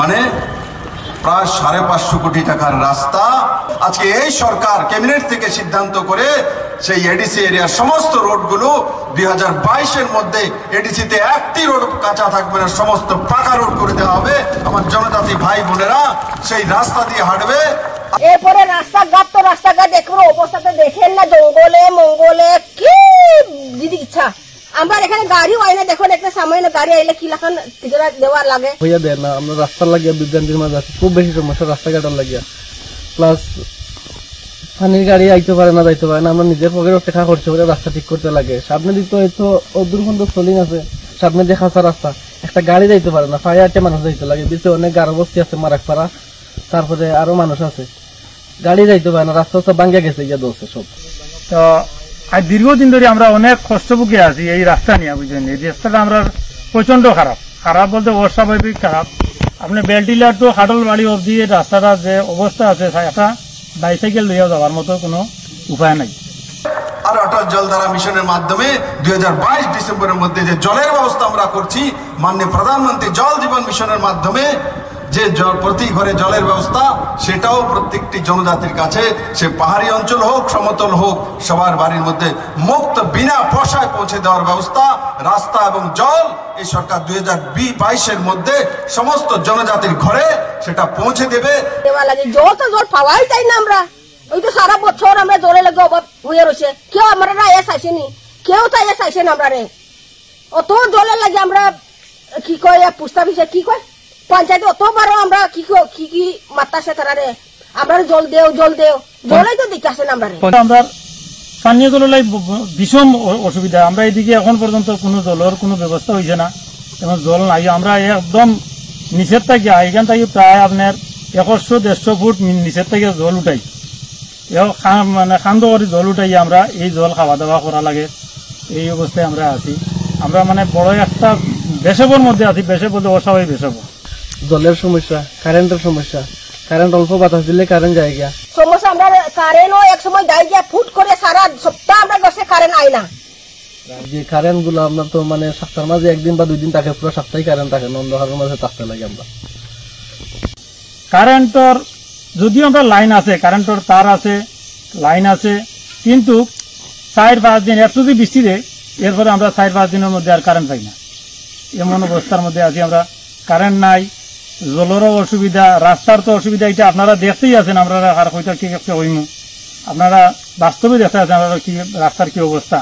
মানে প্রায় 550 কোটি টাকার রাস্তা আজকে এই সরকার ক্যাবিনেট থেকে সিদ্ধান্ত করে সেই এডিসি এরিয়ার সমস্ত রোডগুলো 2022-এর মধ্যে এডিসিতে একটি রোড কাঁচা থাকবে না, সমস্ত পাকা রোড করে দেওয়া হবে। আমার জনজাতি ভাই বোনেরা সেই রাস্তা দিয়ে হাঁটবে। এরপরে রাস্তাঘাট তো রাস্তাঘাট দেখবো অবস্থাটা দেখেন না, জঙ্গলে মঙ্গলে কি দিদি ইচ্ছা। আমরা এখানে গাড়ি হয় না, দেখুন একটা সামান্য গাড়ি আইলে কি লাখান টিকিট দেওয়া লাগে হইয়া দেয় না। আমরা রাস্তার লাগিয়া বিভ্রান্তির মাঝে আছি, খুব বেশি সমস্যা রাস্তাঘাটের লাগিয়া। প্লাস পানির গাড়ি আইতে পারে না, যাইতে পারে না। আমরা নিজের পকেটে টাকা খরচ করে রাস্তা ঠিক করতে লাগে। সামনে দিতে হয়তো অদূরখন্ড সলিং আছে, সামনে দিয়ে খাঁচা রাস্তা, একটা গাড়ি যাইতে পারে না, 5-8টা মানুষ যাইতে লাগে। বিচে অনেক গারো বস্তি আছে, মারাকপাড়া, তারপরে আরো মানুষ আছে, গাড়ি যাইতে পারে না, রাস্তা সব ভাঙ্গা গেছে গিয়া দোষে সব। তো আজ দীর্ঘদিন ধরে আমরা অনেক কষ্ট ভুগে আছি এই রাস্তা নিয়ে, বুঝলেন। এই রাস্তাটা আমরা প্রচন্ড খারাপ, খারাপ বলতে অস্বাভাবিক খারাপ। আপনি বেলটিলার তো হাটল বাড়ি অবধি রাস্তাটা যে অবস্থা আছে, একটা বাইসাইকেল লইয়া যাওয়ার মতো কোনো উপায় নাই। আর অটল জলধারা মিশনের মাধ্যমে 2022 ডিসেম্বরের মধ্যে যে জলের ব্যবস্থা আমরা করছি, মাননীয় প্রধানমন্ত্রী জল জীবন মিশনের মাধ্যমে যে প্রতি ঘরে জলের ব্যবস্থা, সেটাও প্রত্যেকটি জনজাতির কাছে, সে পাহাড়ি অঞ্চল হোক সমতল হোক, সবার বাড়ির মধ্যে মুক্ত বিনা পয়সায় পৌঁছে দেওয়ার ব্যবস্থা, রাস্তা এবং জল এই সরকার 2022-এর মধ্যে সমস্ত জনজাতির ঘরে সেটা পৌঁছে দেবে। জল তো জল পাওয়াই যায় না আমরা, ওই তো সারা বছর আমরা জলে লাগে অভাব হয়ে রয়েছে। কেউ আমরা এস আসেনি, কেউ তো এস আসেন আমরা রে। অত জলের লাগে আমরা কি কয় পুস্তা বিষয় কি কয় পঞ্চায়েত অতবারও আমরা কি কি মাত্রাছে তারা রে, আমরা জল দেও জলেই তো দিতে আসেন আমরা রে। আমরা পানীয় জলের ভীষণ অসুবিধা। আমরা এদিকে এখন পর্যন্ত কোনো জলের কোনো ব্যবস্থা হয়েছে না, এবং জল নাই। আমরা একদম নিচের থেকে, এখান থেকে প্রায় আপনার 100-150 ফুট নিচের থেকে জল উঠাই, মানে খান্দ করে জল উঠাই আমরা এই জল খাওয়া দাওয়া করা লাগে। এই অবস্থায় আমরা আছি। আমরা মানে বড় একটা বেসবর মধ্যে আছি, বেসব বলতে অস্বাভাবিক বেসব। জলের সমস্যা, কারেন্টের সমস্যা, কারেন্ট অল্প বাতাস দিলে কারেন্ট যায় গিয়া সমস্যা। আমরা কারেন্টও এক সময় যাই গিয়া ফুট করে সারা সপ্তাহ আমরা বসে কারেন্ট আই না। যে কারেন্ট গুলো আপনার তো মানে সপ্তাহের মাঝে 1 দিন বা 2 দিন থাকে, পুরো সপ্তাহে কারেন্ট থাকে, অন্ধকারের মাঝে থাকতে লাগে আমরা। কারেন্টর যদিও আমরা লাইন আছে, কারেন্টর তার আছে, লাইন আছে, কিন্তু 4-5 দিন একটু যদি বৃষ্টি দেয়, এরপরে আমরা 4-5 দিনের মধ্যে আর কারেন্ট পাই না। এমন অবস্থার মধ্যে আছি আমরা। কারেন্ট নাই, জলেরও অসুবিধা, রাস্তার তো অসুবিধা। এটা আপনারা দেখতেই আছেন, আমরা আর হয়তো কি একটা হইমু, আপনারা বাস্তবে দেখতে আছেন আমরা কি রাস্তার কি অবস্থা।